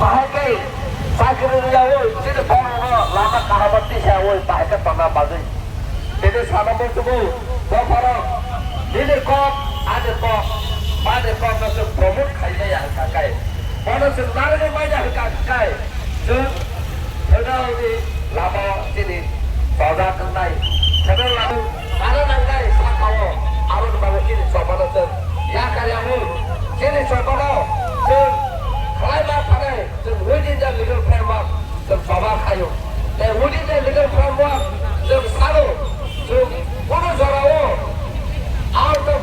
bahaya sakit dia woi jadi orang lama kahabati saya woi bahaya tanah baju jadi sana bertemu bapak ini kok ada kok masih promote kayaknya yang kakai mana sebenarnya banyak kakai sudah ini lama sini saudara kenai karena lalu mana nangai sakau arus baru sini coba nonton ya karyawan sini coba nonton kalau nak pakai within the legal framework coba kayu dan within the legal framework selalu kuno jarawo out of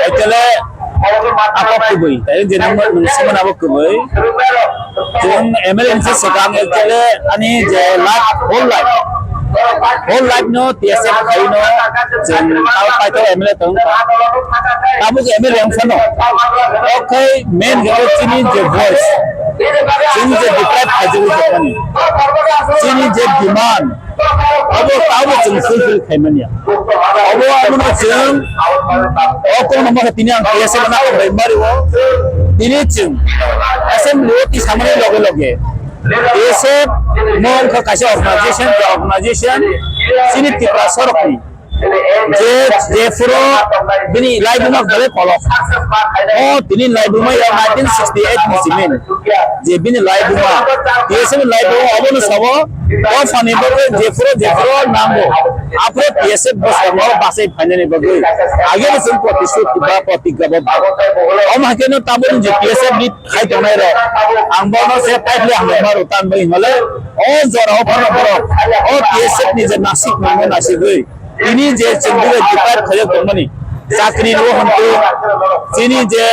actually apa kubai tapi jenama semua apa kubai jeng emergency sekarang actually ani jelas whole life no TSF kai no jeng tahu pai tu MLA tong kamu ke MLA yang sana okay main gaya sini je voice sini je deprived hasil ni sini je demand abo tahu jeng fulfill kai mana abo anu jeng aku nama tini ang TSF mana kau mari wo tini jeng assembly ti samane loge TSF non ka kasih organization sini tipe sorok ni je furo bini live rumah gale kolok oh tini live rumah yang 1968 musimin je bini live rumah TSF live rumah abo nu sabo oh fani bagai je furo nambo apre TSF bos kamar basai fani bagai agar sen प्रतिशत tiba प्रतिगब om hakeno tabun je TSF ni khai tonai ro angbono se paile hamar utan bai male oh jora opana boro oh TSF ni je nasik mane nasik goi ini je cendera dipar khaya komani চাকরি ro hantu sini je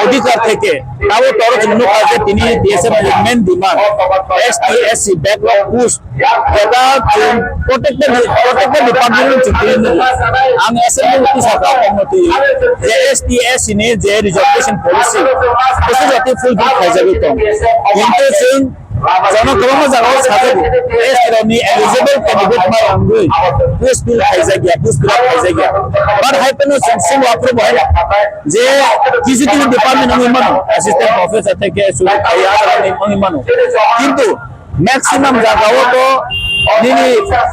অধিকার থেকে তাও তরজ nook আছে তিনি TSF main demand STSC backlog post এটা প্রত্যেকটা ডিপার্টমেন্টের চিঠি আং অ্যাসেম্বলি কি সরকার কমিটি যে STSC নে যে রিজার্ভেশন পলিসি কিছু জাতি ফুলফিল হয়ে যাবে তো কিন্তু সেই জনগণের জায়গায় সাজাবো এসনি এলিজিবল ক্যান্ডিডেট মাই আমগুই পুস্কুল খাইজা গিয়া পুস্কুল খাইজা গিয়া বাট হাইপেনো সেন্সিং ওয়াপ্রে বহাই যে কিছু কিছু ডিপার্টমেন্ট আমি মানো অ্যাসিস্ট্যান্ট প্রফেসর থেকে শুরু আইয়া আমি মানো কিন্তু ম্যাক্সিমাম জায়গাও তো নিনি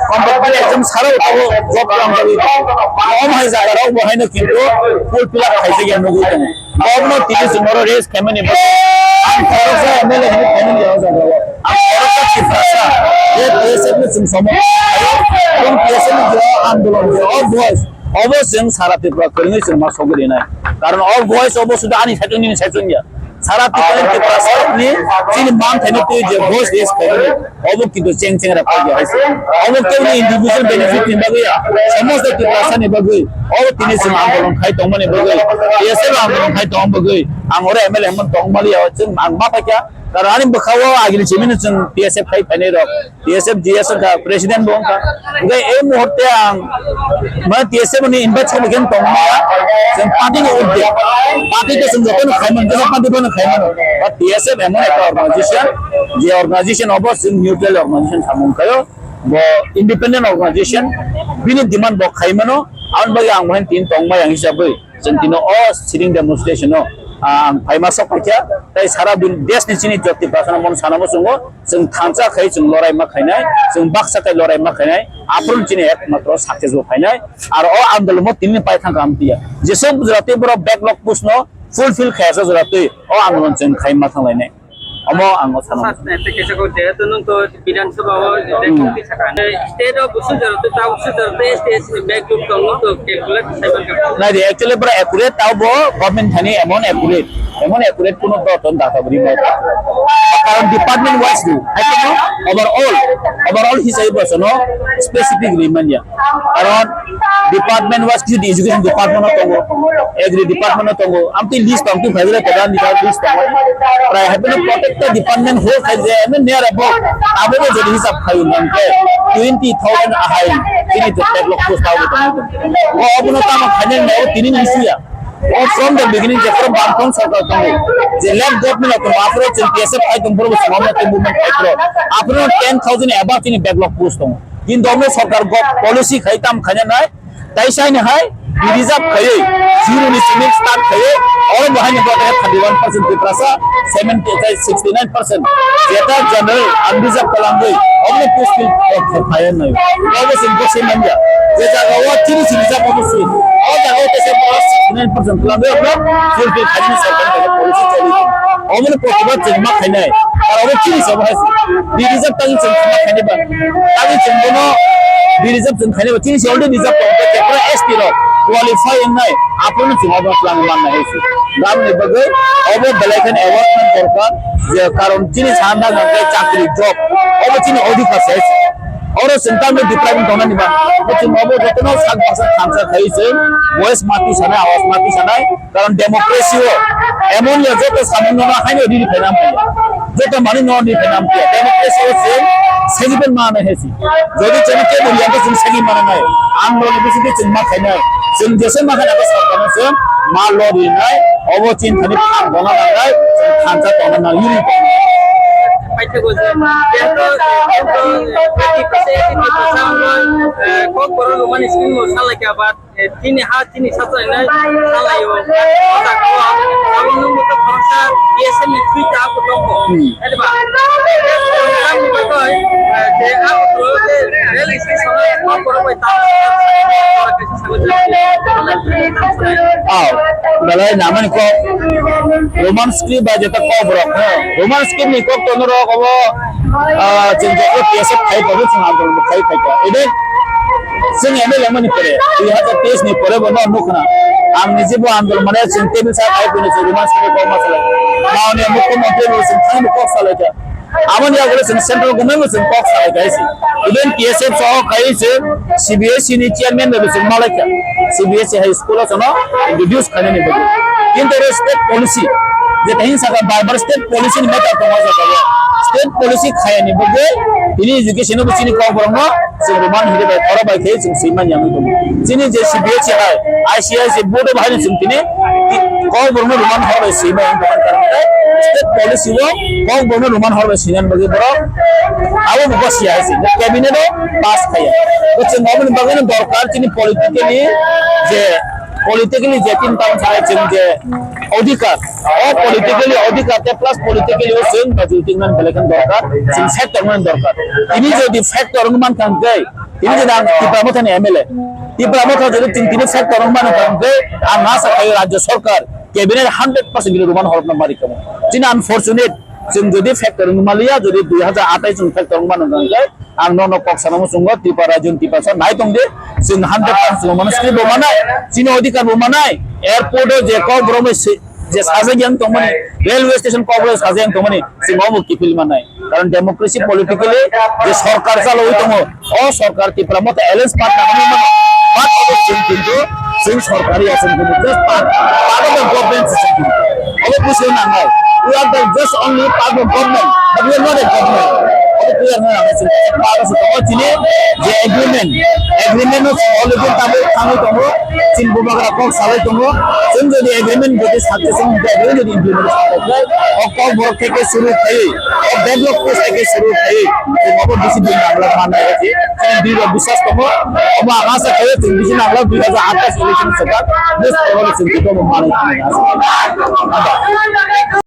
কম্পিটিটিভ এক্সাম ছাড়াও তো জব কাম করি কম হয় জায়গাও বহাইনো কিন্তু ফুলফিল খাইজা গিয়া নগুই তো গভর্নর তিনি জুমর রেস কেমনে ang korasa MLA ni kanin dia jaga ang korasa cifrasa ye TSF ni semua ang TSF ni dia আন্দোলন dia all voice অবশ্যই সারা ত্রিপুরা করিনি সিনেমা সগরি নাই কারণ all voice অবশ্যই আনি সাইতুনি সাইতুনিয়া সারা ত্রিপুরা ত্রিপুরা সবনি যিনি মান থাইনি তুই যে voice রেস করে অবো কিন্তু চেং রা পাই যাইছে অবো কেউ ইন্ডিভিজুয়াল বেনিফিট নিবা গয়া সমস্ত ত্রিপুরা সানি বাগই অবো তিনি সিনেমা আন্দোলন খাই তমনে বাগই TSF আন্দোলন খাই তম বাগই ang ore MLA man tongmali awachin ang mapakya karani bakawo agil chimin chung TSF khai phane ro TSF GSF ka president bong ka ngai ei muhurte ang ma TSF ni invite chhal gen tongma chung party ni udde party ke chung jokon khaiman ke party bon khaiman but TSF emon ekta organization je organization obos neutral organization samung kayo bo independent organization bini demand bo khaimano aun bagi ang mohen tin tongma yang hisabai sentino o sitting demonstration no फाइमासक फैया ताई सारा देश नि चिनि जति भाषा मन सानामो संगो जों थांचा खै जों लराय मा खैनाय जों बाक्सा खै लराय मा खैनाय आपुन चिनि एकमात्र साक्सेस बो फैनाय आरो अ आन्दोलन म तिनि पाइ थां गामतिया जेसो गुजराती बरो बैकलॉग पुसनो फुलफिल खैसा गुजराती अ आन्दोलन जों खै मा थांलायनाय अमो आंगो सानामो केसको जेतन तो विधानसभा देखि सकाने स्टेट अफ बुसु जरते ता बुसु जरते स्टेट बैकलॉग तंगो तो कैलकुलेट साइबर का ना दे एक्चुअली बरा एक्यूरेट ताव बो गवर्नमेंट थानी एमन एक्यूरेट कोनो दतन डाटा बरि मा कारण डिपार्टमेंट वाइज दु ओवरऑल हिसाबै बसनो स्पेसिफिक रिमान्या कारण डिपार्टमेंट वाइज कि एजुकेशन डिपार्टमेंट तंगो एग्री डिपार्टमेंट तंगो आमति लिस्ट तंगो फाइल प्रदान दिखा लिस्ट तंगो प्राय happen protect the department whole khaje and near about above the hisab khayu nanke 20000 ahai ini to develop post taw to abuna ta ma khane no tinin isuya or from the beginning jafar banton sarkar tango je left government to approach TSF ai tum boro samamati movement ai pro apno 10000 above ini develop post tango কিন্তু আমরা সরকার policy খাইতাম খানে নাই তাই সাইনে হয় reserve khaye zero ni cement start khaye aur bahai ni bota 31% difference 69% jeta general unreserved kalangai aur post fill khaye nai aur simple se manja je jaga wa chini reserve policy aur jaga te se 69% kalangai aur full fill khaye sarkar ka policy chali aur Pratibha चंगमा खाइनाय आरो चिनि सब हासि बि reserve तांग चंगमा खाइने बा तांग चंगनो बि reserve चंग खाइने बा चिनि से already reserve तो केप्रा ST रो qualify नाय आपन चंगबा plan मान नाय हासि गाम ने बगै अब बेलेकन अवार्ड सरकार जे कारण चिनि सामना गंगे चाकरी जॉब अब चिनि अधिकार से और चिंता में डिप्राइविंग होना निबा तो मबो जतनो साग भाषा खानसा खाइसे वॉइस माटी सना आवाज माटी सना कारण डेमोक्रेसी हो एमोनिया जो तो सामने ना हाइनो दी फेनाम जो तो मानी नो दी फेनाम के डेमोक्रेसी हो से सेगिबन मान हेसी जदि चनके बुलिया के जों सेगि मान नाय आंदोलन बिसिदि चिन्मा खाइनाय जों जेसे माखाना के सरकार से मा ल दी नाय अबो चिन थानि फान बना नाय खानसा तोना ना युरि paite goje jeto 20% ko korona mani skin mo sala ke abat tini ha tini sata na sala yo ta ko amnu mo to khorsa psm tweet ta ko to ko edba am ko to je am to je rally se sala ko koro bai ta dalai naman ko roman script ba jeta ko bro roman script ni ko to no ko jenje ko psf khai ko chung am ko khai khai ede sing eme lemani pare 2023 ni pare bana nukhna am nije bo andol mane chinte bi sa khai pine roman script ko masala maune mukhyamantri bo sing khai ko sala ja amon ya bole central government sing ko sala gaisi even psf so khai se cbsc ni chairman be sing malaka cbsc high school sono reduce khane ni bagi কিন্তু state policy যে তাই সাকা বারবার state policy নি মেটা তো মজা করে state policy খায়নি বগে তিনি এডুকেশন বচিনি কো বরং সে রোমান হিরে বাই থরা বাই খেয়ে সিং সিমান ইয়ামি তো যিনি যে সিবিএসই হয় আইসিআইসি বোর্ড ভাইনি সিং তিনি কো বরং রোমান হবে সিমা এন্ড কারণে স্টেট পলিসি ও কো বরং রোমান হবে সিনান বগে বড় আবো বসি আছে ক্যাবিনেটও পাস খায়া হচ্ছে নবন বাগান দরকার তিনি politically যে তিন টাউন ছাড়া চিন যে অধিকার ও politically অধিকার তে প্লাস politically ও সিং বাজুটিং মান বেলেকন দরকার সিং ফ্যাক্টর মান দরকার তিনি যদি ফ্যাক্টর অনুমান কান দেয় তিনি যদি টিপ্রামথন এমএলএ টিপ্রামথ যদি তিনি ফ্যাক্টর অনুমান কান দেয় আর না সাকাই রাজ্য সরকার ক্যাবিনেট 100% গিরে রোমান হরফ নাম্বার কম তিনি আনফরচুনেট जों যদি ফ্যাক্টর অনুমালিয়া যদি 2028 जों ফ্যাক্টর অনুমান যায় আর নন পক্ষানাম সঙ্গ ত্রিপুরা রাজ্য ত্রিপুরা নাই তংদে जों 100% মানুষকে বমানায় চিনি অধিকার বমানায় এয়ারপোর্টে যে ক ব্রমে যে সাজাইয়াং তমনি রেলওয়ে স্টেশন কভারেজ সাজাইয়াং তমনি जों অমু কি ফিল মানায় কারণ ডেমোক্রেসি পলিটিক্যালি যে সরকার চালো হই তম ও সরকার ত্রিপুরা মত এলায়েন্স পার্টনার মানে বাট অবশ্যই কিন্তু जों সরকারি আছেন কিন্তু just part of the government system অবশ্যই না নাই we are just only part of government but we are not a government clear na আছে para sa to chine je agreement of all of them tamu tomo chin bubagra ko salai tomo chin jodi agreement jodi sakte sing agreement jodi implement হয় o ko borok থেকে শুরু হয় o develop course থেকে শুরু হয় যে মবো discipline আমরা মানা আছে chin diro বিশ্বাস tomo o ma agasa kaya chin dishin আমরা 2028 election Sarkar this problem chin to মানা আছে